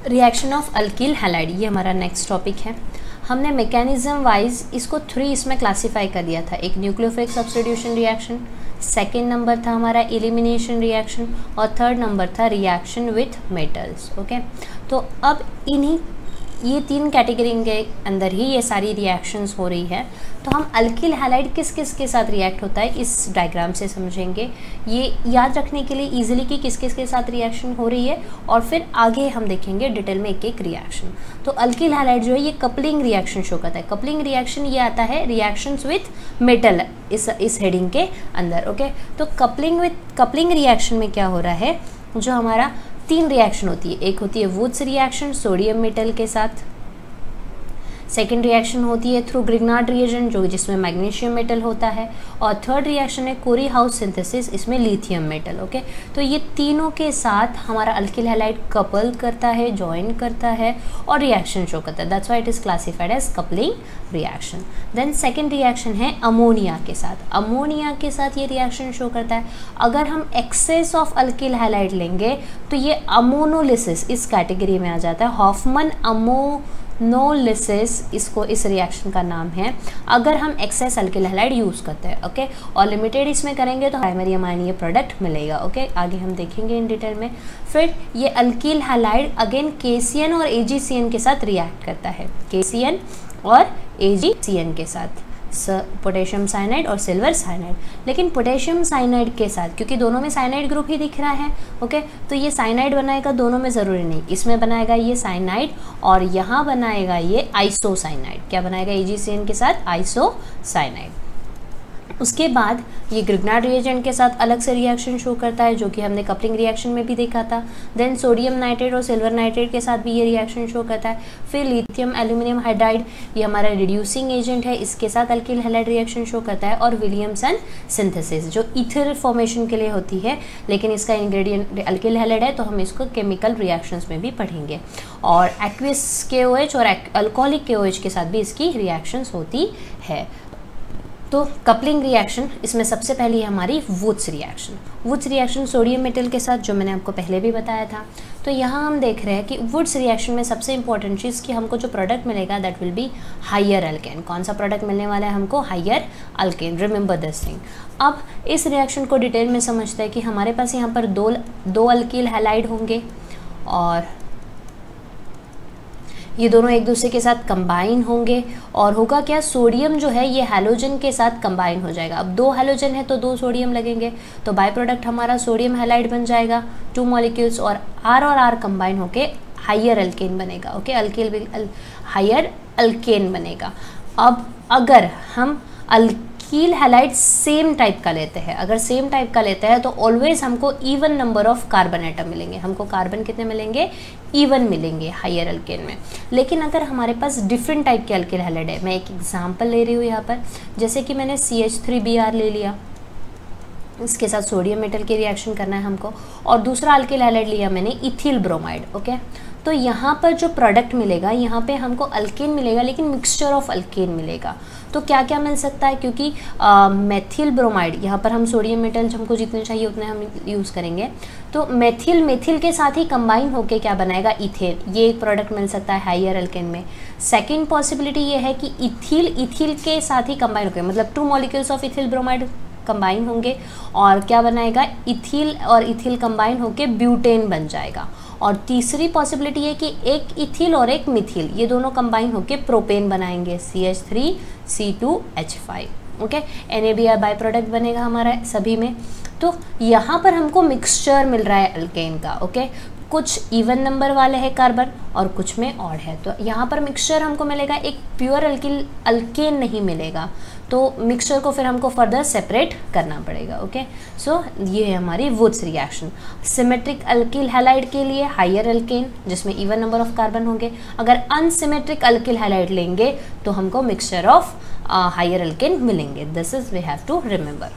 Reaction of alkyl halide, ये हमारा next topic है। हमने मैकेनिज्म वाइज इसको 3 इसमें क्लासीफाई कर दिया था। एक nucleophilic substitution reaction, second number था हमारा एलिमिनेशन रिएक्शन और थर्ड नंबर था रिएक्शन विथ मेटल्स। ओके, तो अब इन्हीं ये 3 कैटेगरी के अंदर ही ये सारी रिएक्शंस हो रही है। तो हम अल्किल हैलाइड किस किस के साथ रिएक्ट होता है इस डायग्राम से समझेंगे। ये याद रखने के लिए इजीली कि किस किस के साथ रिएक्शन हो रही है और फिर आगे हम देखेंगे डिटेल में एक एक रिएक्शन। तो अल्किल हैलाइड जो है ये कपलिंग रिएक्शन शो करता है। कपलिंग रिएक्शन ये आता है रिएक्शंस विथ मेटल इस हेडिंग के अंदर। ओके, तो कपलिंग रिएक्शन में क्या हो रहा है, जो हमारा 3 रिएक्शन होती है। एक होती है वुड्स रिएक्शन सोडियम मेटल के साथ, सेकेंड रिएक्शन होती है थ्रू ग्रिग्नार्ड रिएजेंट जो जिसमें मैग्नीशियम मेटल होता है, और थर्ड रिएक्शन है कोरी हाउस सिंथेसिस, इसमें लिथियम मेटल। ओके, तो ये तीनों के साथ हमारा अल्किल हैलाइड कपल करता है, जॉइन करता है और रिएक्शन शो करता है। That's why it is classified as coupling reaction. Then second reaction है अमोनिया के साथ। अमोनिया के साथ ये रिएक्शन शो करता है। अगर हम एक्सेस ऑफ अल्किल हैलाइड लेंगे तो ये अमोनोलिसिस इस कैटेगरी में आ जाता है। हॉफमन अमोनोलिसिस इसको इस रिएक्शन का नाम है, अगर हम एक्सेस अल्किल हैलाइड यूज़ करते हैं। ओके, और लिमिटेड इसमें करेंगे तो प्राइमरी अमाइन ये प्रोडक्ट मिलेगा। ओके, आगे हम देखेंगे इन डिटेल में। फिर ये अल्किल हैलाइड अगेन KCN और AgCN के साथ रिएक्ट करता है। KCN और AgCN के साथ, पोटेशियम साइनाइड और सिल्वर साइनाइड। लेकिन पोटेशियम साइनाइड के साथ क्योंकि दोनों में साइनाइड ग्रुप ही दिख रहा है, ओके, तो ये साइनाइड बनाएगा दोनों में, ज़रूरी नहीं, इसमें बनाएगा ये साइनाइड और यहाँ बनाएगा ये आइसोसाइनाइड। क्या बनाएगा AgCN के साथ? आइसोसाइनाइड। उसके बाद ये ग्रिग्नार्ड रिएजेंट के साथ अलग से रिएक्शन शो करता है जो कि हमने कपलिंग रिएक्शन में भी देखा था। देन सोडियम नाइट्रेट और सिल्वर नाइट्रेट के साथ भी ये रिएक्शन शो करता है। फिर लिथियम एल्यूमिनियम हाइड्राइड, ये हमारा रिड्यूसिंग एजेंट है, इसके साथ अल्किल हैलाइड रिएक्शन शो करता है। और विलियमसन सिंथेसिस जो ईथर फॉर्मेशन के लिए होती है, लेकिन इसका इंग्रेडिएंट अल्किल हैलाइड है तो हम इसको केमिकल रिएक्शंस में भी पढ़ेंगे। और एक्वियस KOH और अल्कोहलिक KOH के साथ भी इसकी रिएक्शंस होती है। तो कपलिंग रिएक्शन, इसमें सबसे पहली है हमारी Wurtz reaction. Wurtz reaction sodium metal के साथ, जो मैंने आपको पहले भी बताया था। तो यहाँ हम देख रहे हैं कि वुड्स रिएक्शन में सबसे इंपॉर्टेंट चीज़ कि हमको जो प्रोडक्ट मिलेगा that will be higher alkane. कौन सा प्रोडक्ट मिलने वाला है हमको? Higher alkane. Remember this thing. अब इस रिएक्शन को डिटेल में समझते हैं कि हमारे पास यहाँ पर दो अल्किल हैलाइड होंगे और ये दोनों एक दूसरे के साथ कंबाइन होंगे और होगा क्या, सोडियम जो है ये हैलोजन के साथ कंबाइन हो जाएगा। अब 2 हैलोजन है तो 2 सोडियम लगेंगे, तो बाय प्रोडक्ट हमारा सोडियम हैलाइड बन जाएगा 2 मॉलिक्यूल्स, और R कंबाइन होके हायर अल्केन बनेगा। ओके, हायर अल्केन बनेगा। अब अगर हम अल्किल हैलाइड सेम टाइप का लेते हैं, अगर सेम टाइप का लेते हैं तो ऑलवेज हमको even number of carbon atom मिलेंगे। हमको कार्बन कितने मिलेंगे? इवन मिलेंगे हायर अल्केन में। लेकिन अगर हमारे पास डिफरेंट टाइप के अल्किल हैलाइड है, मैं एक एग्जांपल ले रही हूँ यहाँ पर, जैसे कि मैंने CH3Br ले लिया, इसके साथ सोडियम मेटल की रिएक्शन करना है हमको, और दूसरा अल्किल हैलाइड लिया मैंने इथिल ब्रोमाइड। ओके, तो यहाँ पर जो प्रोडक्ट मिलेगा, यहाँ पे हमको अल्केन मिलेगा लेकिन मिक्सचर ऑफ अल्केन मिलेगा। तो क्या क्या मिल सकता है, क्योंकि मेथिल ब्रोमाइड, यहाँ पर हम सोडियम मेटल हमको जितने चाहिए उतने हम यूज़ करेंगे, तो मेथिल के साथ ही कंबाइन होके क्या बनाएगा? इथेन। ये एक प्रोडक्ट मिल सकता है हायर अल्केन में। सेकेंड पॉसिबिलिटी ये है कि इथिल के साथ ही कंबाइन होकर, मतलब 2 molecules of ethyl bromide combine होंगे और क्या बनाएगा? इथिल और इथिल कंबाइन होके ब्यूटेन बन जाएगा। और तीसरी पॉसिबिलिटी है कि एक इथिल और एक मिथिल, ये दोनों कंबाइन होके प्रोपेन बनाएंगे, CH3C2H5। Okay, NABR by product बनेगा हमारा सभी में। तो यहाँ पर हमको मिक्सचर मिल रहा है अल्केन का। ओके, कुछ इवन नंबर वाले हैं कार्बन और कुछ में ऑड है, तो यहाँ पर मिक्सचर हमको मिलेगा, एक प्योर अल्केन नहीं मिलेगा। तो मिक्सचर को फिर हमको फर्दर सेपरेट करना पड़ेगा। ओके, सो ये है हमारी Wurtz reaction. Symmetric alkyl halide के लिए हायर अल्केन जिसमें इवन नंबर ऑफ कार्बन होंगे। अगर अनसिमेट्रिक अल्किल हैलाइड लेंगे तो हमको मिक्सचर ऑफ हायर अल्केन मिलेंगे। This is we have to remember.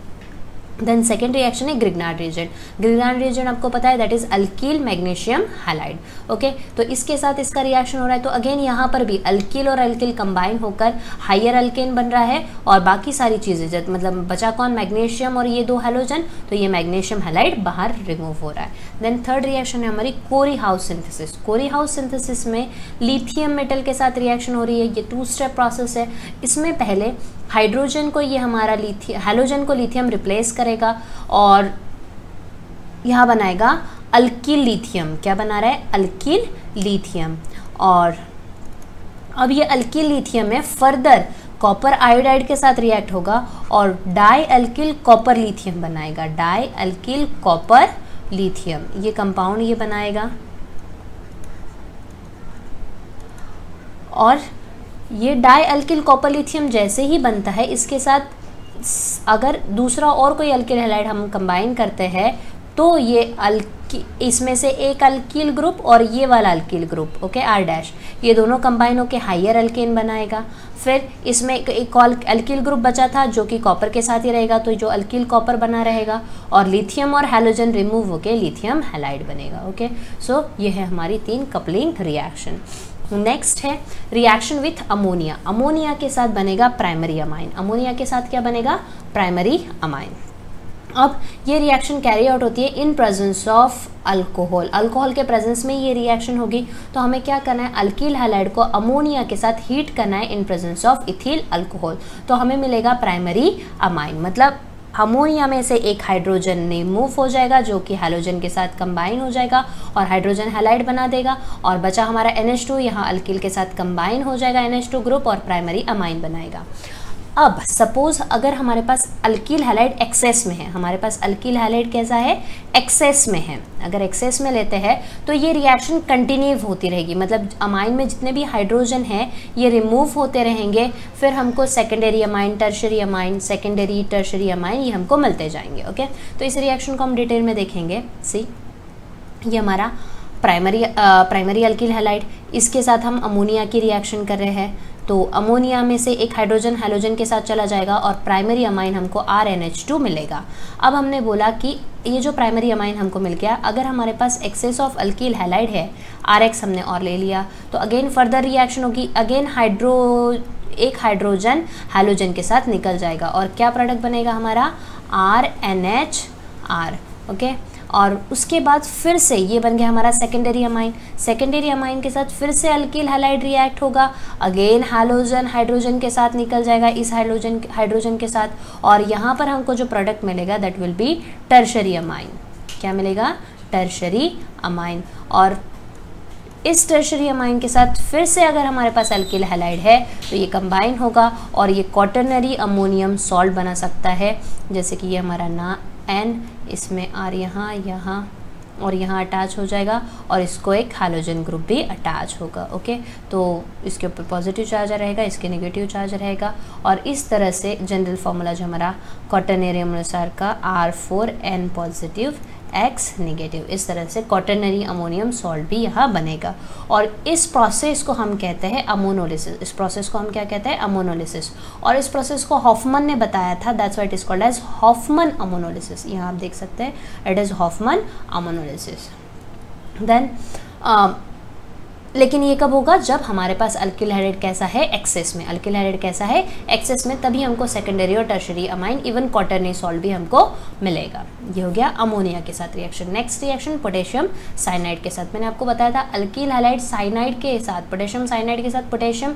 Then second reaction है ग्रिग्नार्ड रिएजेंट। ग्रिग्नार्ड रिएजेंट आपको पता है that is alkyl magnesium halide. Okay, तो इसके साथ इसका रिएक्शन हो रहा है, तो अगेन यहाँ पर भी अल्कील और अल्कील कंबाइन होकर हायर अल्केन बन रहा है, और बाकी सारी चीज़ें मतलब बचा कौन, मैग्नीशियम और ये दो हैलोजन, तो ये मैग्नीशियम हैलाइड बाहर रिमूव हो रहा है। देन थर्ड रिएक्शन है हमारी कोरी हाउस सिंथेसिस। कोरी हाउस सिंथेसिस में लिथियम मेटल के साथ रिएक्शन हो रही है, ये 2 स्टेप प्रोसेस है। इसमें पहले हाइड्रोजन को ये हमारा हैलोजन को लिथियम रिप्लेस करेगा और यहाँ बनाएगा अल्किल लिथियम। क्या बना रहा है, अल्किल लिथियम। और अब ये अल्किल लिथियम में फर्दर कॉपर आयोडाइड के साथ रिएक्ट होगा और डाई अल्किल कॉपर लिथियम बनाएगा, डाई अल्किल कॉपर लिथियम, ये कंपाउंड ये बनाएगा। और ये डाई अल्किल कॉपर लिथियम जैसे ही बनता है, इसके साथ अगर दूसरा और कोई अल्किल हैलाइड हम कंबाइन करते हैं तो ये इसमें से एक अल्किल ग्रुप और ये वाला alkyl group, okay, R dash, ये दोनों कंबाइन होकर हाइयर अल्केन बनाएगा। फिर इसमें एक अल्किल ग्रुप बचा था जो कि कॉपर के साथ ही रहेगा, तो जो अल्किल कॉपर बना रहेगा और लिथियम और हैलोजन रिमूव होकर लिथियम हैलाइड बनेगा। ओके, सो ये है हमारी 3 कपलिंग रिएक्शन। नेक्स्ट है रिएक्शन विथ अमोनिया। अमोनिया के साथ बनेगा प्राइमरी अमाइन। अमोनिया के साथ क्या बनेगा, प्राइमरी अमाइन। अब ये रिएक्शन कैरी आउट होती है in presence of alcohol. Alcohol के प्रेजेंस में ये रिएक्शन होगी, तो हमें क्या करना है, अल्किल हैलाइड को अमोनिया के साथ हीट करना है in presence of ethyl alcohol, तो हमें मिलेगा प्राइमरी अमाइन। मतलब अमोनिया में से एक हाइड्रोजन रिमूव हो जाएगा जो कि हैलोजन के साथ कंबाइन हो जाएगा और हाइड्रोजन हैलाइड बना देगा, और बचा हमारा NH2 यहाँ अल्किल के साथ कंबाइन हो जाएगा NH2 ग्रुप और प्राइमरी अमाइन बनाएगा। अब सपोज अगर हमारे पास अल्किल हैलाइड एक्सेस में है, हमारे पास अल्किल हैलाइड कैसा है, एक्सेस में है, अगर एक्सेस में लेते हैं तो ये रिएक्शन कंटिन्यू होती रहेगी, मतलब अमाइन में जितने भी हाइड्रोजन हैं ये रिमूव होते रहेंगे, फिर हमको secondary amine, tertiary amine, secondary tertiary amine ये हमको मिलते जाएंगे। ओके, तो इस रिएक्शन को हम डिटेल में देखेंगे। सी, ये हमारा प्राइमरी अल्किल हैलाइड, इसके साथ हम अमोनिया की रिएक्शन कर रहे हैं, तो अमोनिया में से एक हाइड्रोजन हैलोजन के साथ चला जाएगा और प्राइमरी अमाइन हमको RNH2 मिलेगा। अब हमने बोला कि ये जो प्राइमरी अमाइन हमको मिल गया, अगर हमारे पास एक्सेस ऑफ अल्किल हैलाइड है, RX हमने और ले लिया, तो अगेन फर्दर रिएक्शन होगी, अगेन एक हाइड्रोजन हैलोजन के साथ निकल जाएगा और क्या प्रोडक्ट बनेगा हमारा, RNHR। ओके, और उसके बाद फिर से ये बन गया हमारा सेकेंडरी अमाइन। सेकेंडरी अमाइन के साथ फिर से अल्किल हैलाइड रिएक्ट होगा, अगेन हैलोजन हाइड्रोजन के साथ निकल जाएगा इस हाइड्रोजन के साथ, और यहाँ पर हमको जो प्रोडक्ट मिलेगा that will B tertiary amine. क्या मिलेगा, टर्शरी अमाइन। और इस टर्शरी अमाइन के साथ फिर से अगर हमारे पास अल्किल हैलाइड है तो ये कंबाइन होगा और ये क्वाटरनरी अमोनियम सॉल्ट बना सकता है, जैसे कि ये हमारा N, इसमें R यहाँ और यहाँ अटैच हो जाएगा और इसको एक हैलोजन ग्रुप भी अटैच होगा। ओके, तो इसके ऊपर पॉजिटिव चार्ज रहेगा, इसके नेगेटिव चार्ज रहेगा, और इस तरह से जनरल फार्मूला जो हमारा क्वाटरनरी अनुसार का R4N पॉजिटिव X नेगेटिव, इस तरह से क्वाटरनरी अमोनियम सॉल्ट भी यहाँ बनेगा। और इस प्रोसेस को हम कहते हैं अमोनोलिसिस। इस प्रोसेस को हम क्या कहते हैं, अमोनोलिसिस। और इस प्रोसेस को हॉफमन ने बताया था, that's why it is called as Hofmann ammonolysis. यहाँ आप देख सकते हैं it is Hofmann ammonolysis. Then लेकिन ये कब होगा, जब हमारे पास अल्किल हैलाइड कैसा है, एक्सेस में। अल्किल हैलाइड कैसा है, एक्सेस में, तभी हमको सेकेंडरी और tertiary amine, even quaternary salt भी हमको मिलेगा। ये हो गया अमोनिया के साथ reaction. Next reaction potassium cyanide के साथ। मैंने आपको बताया था अल्किल हैलाइड साइनाइड के साथ, पोटेशियम साइनाइड के साथ, पोटेशियम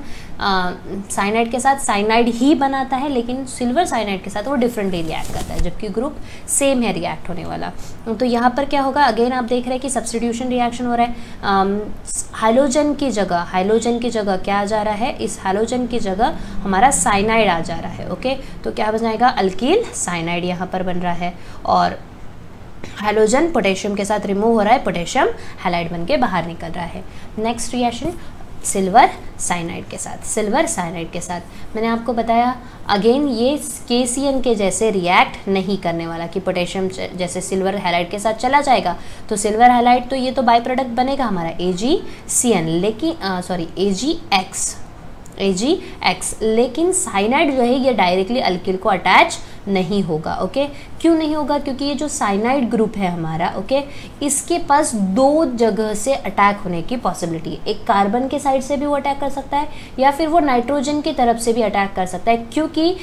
साइनाइड के साथ साइनाइड ही बनाता है, लेकिन सिल्वर साइनाइड के साथ वो डिफरेंटली रिएक्ट करता है, जबकि ग्रुप सेम है रिएक्ट होने वाला। तो यहाँ पर क्या होगा, अगेन आप देख रहे हैं कि सब्स्टिट्यूशन रिएक्शन हो रहा है। हाइलोजन की जगह क्या आ जा रहा है, इस हाइलोजन की जगह हमारा साइनाइड आ जा रहा है। ओके, तो क्या बन जाएगा, अल्किल साइनाइड यहाँ पर बन रहा है, और हाइलोजन पोटेशियम के साथ रिमूव हो रहा है, पोटेशियम हैलाइड बन के बाहर निकल रहा है। नेक्स्ट रिएक्शन सिल्वर साइनाइड के साथ। सिल्वर साइनाइड के साथ मैंने आपको बताया अगेन ये KCN के जैसे रिएक्ट नहीं करने वाला, कि पोटेशियम जैसे सिल्वर हैलाइड के साथ चला जाएगा तो सिल्वर हैलाइड तो ये तो बाई प्रोडक्ट बनेगा हमारा AgCN, लेकिन AgX, लेकिन साइनाइड जो है ये डायरेक्टली अल्किल को अटैच नहीं होगा। ओके, क्यों नहीं होगा? क्योंकि ये जो साइनाइड ग्रुप है हमारा, ओके, इसके पास दो जगह से अटैक होने की पॉसिबिलिटी है। एक कार्बन के साइड से भी वो अटैक कर सकता है या फिर वो नाइट्रोजन की तरफ से भी अटैक कर सकता है, क्योंकि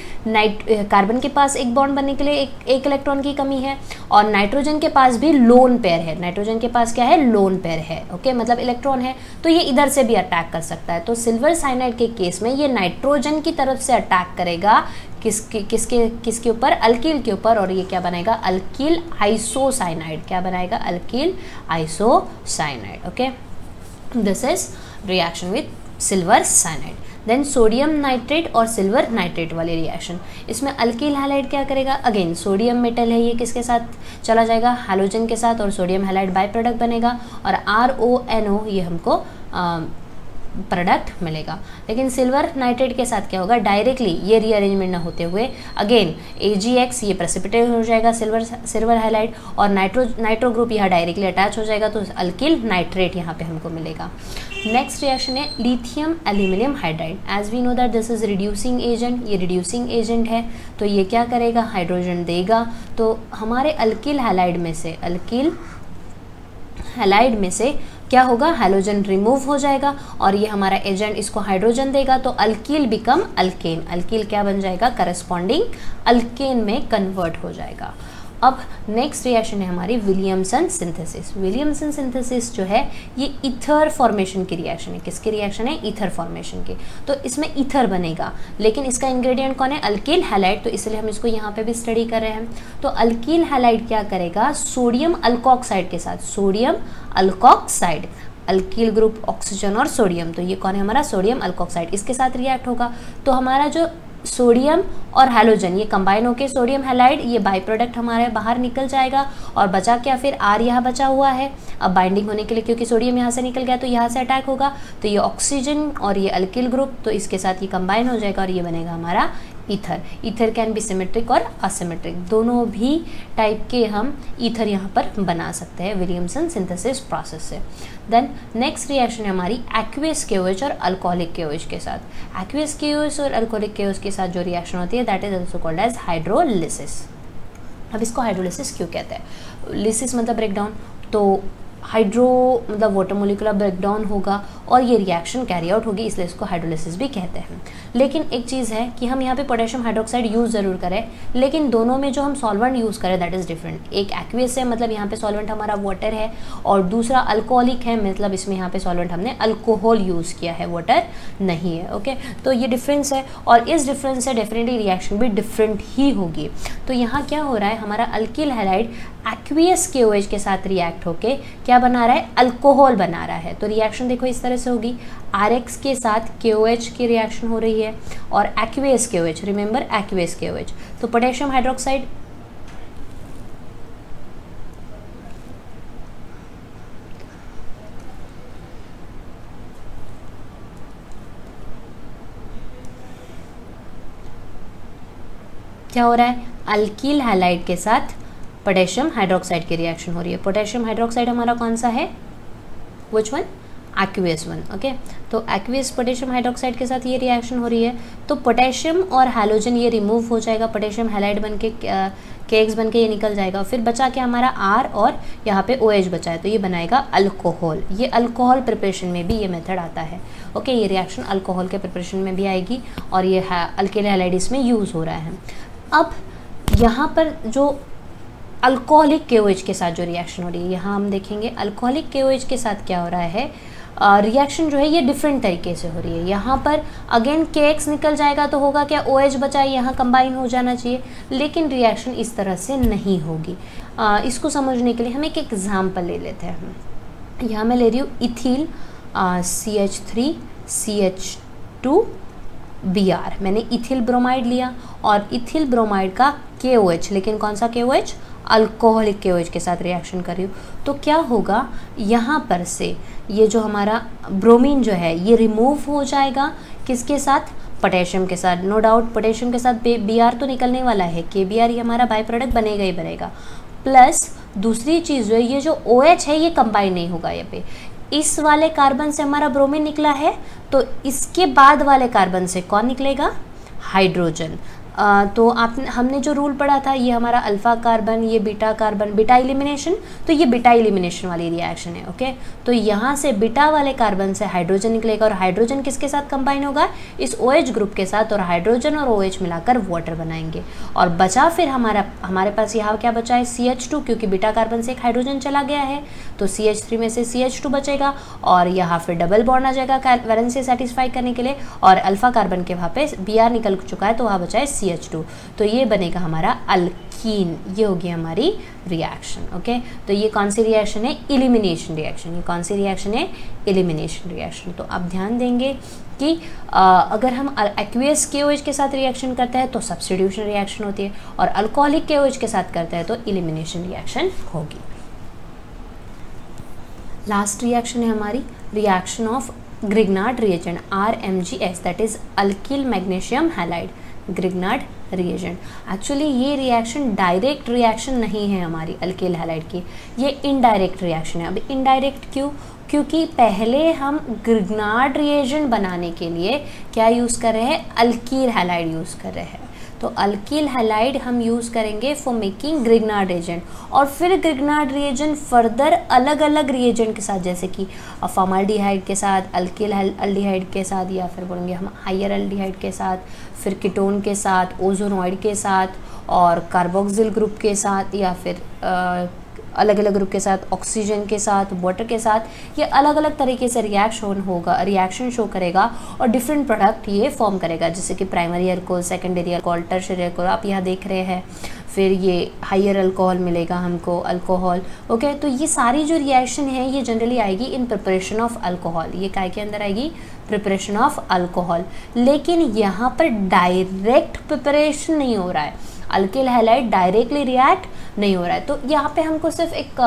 कार्बन के पास एक बॉन्ड बनने के लिए एक इलेक्ट्रॉन की कमी है और नाइट्रोजन के पास भी लोन पेयर है। नाइट्रोजन के पास क्या है? लोन पेयर है, ओके, मतलब इलेक्ट्रॉन है, तो ये इधर से भी अटैक कर सकता है। तो सिल्वर साइनाइड के केस में ये नाइट्रोजन की तरफ से अटैक करेगा, किसके ऊपर? अल्कील के ऊपर, और ये क्या बनाएगा? Alkyl isocyanide. क्या बनाएगा? Alkyl isocyanide, okay. This is reaction with silver cyanide. Then sodium nitrate और सिल्वर नाइट्रेट वाली रिएक्शन, इसमें अल्कील हैलाइड क्या करेगा? अगेन सोडियम मेटल है, ये किसके साथ चला जाएगा? हैलोजन के साथ, और सोडियम हैलाइड बाय प्रोडक्ट बनेगा और RONO ये हमको प्रोडक्ट मिलेगा। लेकिन सिल्वर नाइट्रेट के साथ क्या होगा? डायरेक्टली ये रीअरेंजमेंट ना होते हुए अगेन AgX ये प्रेसिपिटेट हो जाएगा सिल्वर हैलाइड, और नाइट्रो ग्रुप यहाँ डायरेक्टली अटैच हो जाएगा, तो अल्किल नाइट्रेट यहाँ पे हमको मिलेगा। नेक्स्ट रिएक्शन है lithium aluminium hydride. As we know that this is reducing agent, ये रिड्यूसिंग एजेंट है, तो ये क्या करेगा? हाइड्रोजन देगा। तो हमारे अल्किल हैलाइड में से क्या होगा? हैलोजन रिमूव हो जाएगा और ये हमारा एजेंट इसको हाइड्रोजन देगा, तो अल्कील बिकम अल्केन। अल्कील क्या बन जाएगा? करस्पॉन्डिंग अल्केन में कन्वर्ट हो जाएगा। अब नेक्स्ट रिएक्शन है हमारी विलियमसन सिंथेसिस। विलियमसन सिंथेसिस जो है ये ईथर फॉर्मेशन की रिएक्शन है। किसकी रिएक्शन है? ईथर फॉर्मेशन की। तो इसमें ईथर बनेगा, लेकिन इसका इंग्रेडिएंट कौन है? अल्कील हैलाइड, तो इसलिए हम इसको यहाँ पे भी स्टडी कर रहे हैं। तो अल्कील हैलाइड क्या करेगा? सोडियम अल्कोक्साइड के साथ, sodium alkoxide, alkyl group oxygen और सोडियम, तो ये कौन है हमारा? सोडियम अल्कोक्साइड, इसके साथ रिएक्ट होगा। तो हमारा जो सोडियम और हैलोजन ये कंबाइन होकर सोडियम हैलाइड, ये बाई प्रोडक्ट हमारे बाहर निकल जाएगा और बचा क्या? फिर R यहाँ बचा हुआ है। अब बाइंडिंग होने के लिए क्योंकि सोडियम यहाँ से निकल गया तो यहाँ से अटैक होगा, तो ये ऑक्सीजन और ये अल्किल ग्रुप, तो इसके साथ ये कंबाइन हो जाएगा और ये बनेगा हमारा ether. Ether can be symmetric और असिमेट्रिक, दोनों भी टाइप के हम ईथर यहाँ पर बना सकते हैं विलियमसन सिंथेसिस प्रोसेस से। देन नेक्स्ट रिएक्शन है हमारी एक्वियस KOH और अल्कोहलिक KOH के साथ। एक्वियस KOH और अल्कोहलिक KOH के साथ जो रिएक्शन होती है that is also called as hydrolysis. अब इसको हाइड्रोलिसिस क्यों कहते हैं? लिसिस मतलब ब्रेकडाउन, तो हाइड्रो मतलब वाटर मोलिकुलर ब्रेकडाउन होगा और ये रिएक्शन कैरी आउट होगी, इसलिए इसको हाइड्रोलिसिस भी कहते हैं। लेकिन एक चीज़ है कि हम यहाँ पे पोटेशियम हाइड्रोक्साइड यूज़ ज़रूर करें, लेकिन दोनों में जो हम सॉल्वेंट यूज़ करें दैट इज़ डिफरेंट। एक एक्वियस है, मतलब यहाँ पे सॉल्वेंट हमारा वाटर है, और दूसरा अल्कोहलिक है, मतलब इसमें यहाँ पे सॉल्वेंट हमने अल्कोहल यूज़ किया है, वाटर नहीं है, ओके। तो ये डिफरेंस है और इस डिफरेंस से डेफिनेटली रिएक्शन भी डिफरेंट ही होगी। तो यहाँ क्या हो रहा है? हमारा अल्किल हैलाइड एक्वियस KOH के साथ रिएक्ट होके क्या बना रहा है? अल्कोहल बना रहा है। तो रिएक्शन देखो इस तरह से होगी, RX के साथ KOH की रिएक्शन हो रही है और aqueous KOH, remember aqueous KOH, तो पोटेशियम हाइड्रोक्साइड क्या हो रहा है? अल्किल हैलाइड के साथ पोटेशियम हाइड्रोक्साइड की रिएक्शन हो रही है। पोटेशियम हाइड्रोक्साइड हमारा कौन सा है? Which one? Aqueous one, okay. तो एक्वियस पोटेशियम हाइड्रोक्साइड के साथ ये रिएक्शन हो रही है, तो पोटेशियम और हैलोजन ये रिमूव हो जाएगा, पोटेशियम हैलाइड बन के KX बन के ये निकल जाएगा, फिर बचा क्या हमारा R और यहाँ पे OH बचा है, तो ये बनाएगा अल्कोहल। ये अल्कोहल प्रिपरेशन में भी ये मेथड आता है, ओके। ये रिएक्शन अल्कोहल के प्रिपरेशन में भी आएगी और ये अल्किल हैलाइड इसमें यूज़ हो रहा है। अब यहाँ पर जो अल्कोहलिक KOH के साथ जो रिएक्शन हो रही है, यहाँ हम देखेंगे अल्कोहलिक KOH के साथ क्या हो रहा है, रिएक्शन जो है ये डिफरेंट तरीके से हो रही है। यहाँ पर अगेन KX निकल जाएगा तो होगा क्या? OH बचा है, यहाँ कंबाइन हो जाना चाहिए, लेकिन रिएक्शन इस तरह से नहीं होगी। इसको समझने के लिए हम एक एग्जाम्पल ले लेते हैं। यहाँ मैं ले रही हूँ इथिल CH3CH2Br। मैंने इथिल ब्रोमाइड लिया और इथिल ब्रोमाइड का KOH, लेकिन कौन सा KOH? अल्कोहलिक KOH के साथ रिएक्शन कर रही हूँ, तो क्या होगा? यहाँ पर से ये जो हमारा ब्रोमीन जो है ये रिमूव हो जाएगा, किसके साथ? पोटेशियम के साथ। नो डाउट पोटेशियम के साथ Br तो निकलने वाला है, KBr ये हमारा बाई प्रोडक्ट बनेगा ही बनेगा। प्लस दूसरी चीज़ जो है ये जो OH है ये कंबाइन नहीं होगा यहाँ पे, इस वाले कार्बन से हमारा ब्रोमीन निकला है, तो इसके बाद वाले कार्बन से कौन निकलेगा? हाइड्रोजन। तो हमने जो रूल पढ़ा था, ये हमारा अल्फा कार्बन, ये बीटा कार्बन, बीटा एलिमिनेशन, तो ये बीटा एलिमिनेशन वाली रिएक्शन है। ओके, तो यहाँ से बीटा वाले कार्बन से हाइड्रोजन निकलेगा और हाइड्रोजन किसके साथ कंबाइन होगा, इस OH ग्रुप के साथ, और हाइड्रोजन और OH मिलाकर वाटर बनाएंगे। और बचा फिर हमारे पास यहाँ क्या बचा है, CH2, क्योंकि बीटा कार्बन से एक हाइड्रोजन चला गया है तो CH3 में से CH2 बचेगा और यहाँ फिर डबल बॉन्ड आ जाएगा वैलेंसी सेटिस्फाई करने के लिए, और अल्फा कार्बन के वहाँ पे Br निकल चुका है तो वहाँ बचा है CH2, तो ये बनेगा हमारा अल्कीन। ये होगी हमारी रिएक्शन। ओके, तो ये कौन सी रिएक्शन है, एलिमिनेशन रिएक्शन। ये कौन सी रिएक्शन है, एलिमिनेशन रिएक्शन। तो आप ध्यान देंगे कि अगर हम एक्वियस KOH के साथ रिएक्शन करते हैं तो सब्स्टिट्यूशन रिएक्शन होती है, और अल्कोहलिक KOH के साथ करते हैं तो एलिमिनेशन रिएक्शन होगी। लास्ट रिएक्शन है हमारी reaction of Grignard reagent RMGS, that is alkyl magnesium halide. Grignard reagent, actually ये रिएक्शन डायरेक्ट रिएक्शन नहीं है हमारी अल्किल हैलाइड की, ये इनडायरेक्ट रिएक्शन है। अब इनडायरेक्ट क्यों, क्योंकि पहले हम ग्रिग्नार्ड रिएजेंट बनाने के लिए क्या यूज़ कर रहे हैं, अल्किल हैलाइड यूज़ कर रहे हैं। तो अल्किल हैलाइड हम यूज़ करेंगे फॉर मेकिंग ग्रिग्नार्ड रिएजेंट, और फिर ग्रिग्नार्ड रिएजेंट फर्दर अलग अलग रिएजेंट के साथ, जैसे कि फॉर्माल्डिहाइड के साथ, अल्किल एल्डिहाइड के साथ, या फिर बोलेंगे हम हायर एल्डिहाइड के साथ, फिर कीटोन के साथ, ओजोनॉइड के साथ, और कार्बोक्सिल ग्रुप के साथ, या फिर अलग अलग ग्रुप के साथ, ऑक्सीजन के साथ, वाटर के साथ, ये अलग अलग तरीके से रिएक्शन शो करेगा और डिफरेंट प्रोडक्ट ये फॉर्म करेगा, जैसे कि primary alcohol, secondary alcohol, tertiary alcohol आप यहाँ देख रहे हैं। फिर ये हायर अल्कोहल मिलेगा हमको, अल्कोहल। ओके, तो ये सारी जो रिएक्शन है ये जनरली आएगी इन प्रिपरेशन ऑफ अल्कोहल। ये काय के अंदर आएगी, प्रिपरेशन ऑफ अल्कोहल। लेकिन यहाँ पर डायरेक्ट प्रिपरेशन नहीं हो रहा है, अल्किल हैलाइड डायरेक्टली रिएक्ट नहीं हो रहा है। तो यहाँ पे हमको सिर्फ एक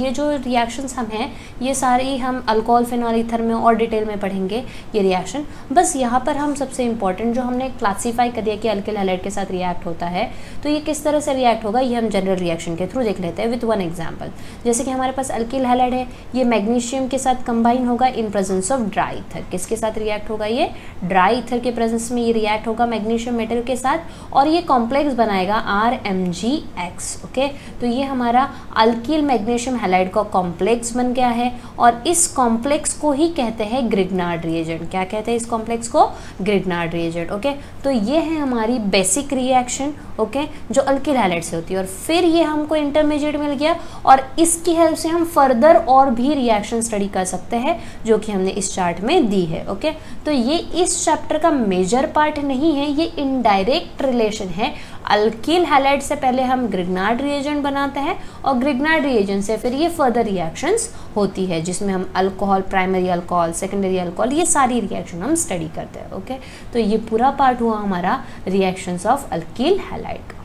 ये जो रिएक्शंस हम हैं ये सारी हम अल्कोहल फिनॉल ईथर में और डिटेल में पढ़ेंगे ये रिएक्शन। बस यहाँ पर हम सबसे इम्पॉर्टेंट जो हमने क्लासीफाई कर दिया कि अल्किल हैलाइड के साथ रिएक्ट होता है, तो ये किस तरह से रिएक्ट होगा ये हम जनरल रिएक्शन के थ्रू देख लेते हैं विथ वन एग्जाम्पल। जैसे कि हमारे पास अल्किल हैलाइड है, ये मैग्नीशियम के साथ कंबाइन होगा in presence of dry ether. किसके साथ रिएक्ट होगा, ये ड्राई ईथर के प्रेजेंस में ये रिएक्ट होगा मैग्नीशियम मेटल के साथ, और ये कॉम्प्लेक्स बनाएगा RMGX। ओके, तो ये हमारा अल्किल मैग्नीशियम हैलाइड का कॉम्प्लेक्स बन गया है, और इस कॉम्प्लेक्स को ही कहते हैं ग्रिग्नार्ड रिएजेंट। क्या कहते हैं इस कॉम्प्लेक्स को, ग्रिग्नार्ड रिएजेंट। ओके, तो ये है हमारी बेसिक रिएक्शन, ओके, जो अल्किल हैलाइड से होती है। और फिर ये हमको इंटरमीडिएट मिल गया, और इसकी हेल्प से हम फर्दर और भी रिएक्शन स्टडी कर सकते हैं जो कि हमने इस चार्ट में दी है। ओके, तो ये इस चैप्टर का मेजर पार्ट नहीं है, ये इनडायरेक्ट रिलेशन है। अल्किल हैलाइड से पहले हम ग्रिग्नार्ड रिएजेंट बनाते हैं, और ग्रिग्नार्ड रिएजेंट से फिर ये फर्दर रिएक्शंस होती है जिसमें हम alcohol, primary alcohol, secondary alcohol, ये सारी रिएक्शन हम स्टडी करते हैं। ओके, तो ये पूरा पार्ट हुआ हमारा रिएक्शंस ऑफ अल्किल हैलाइड का।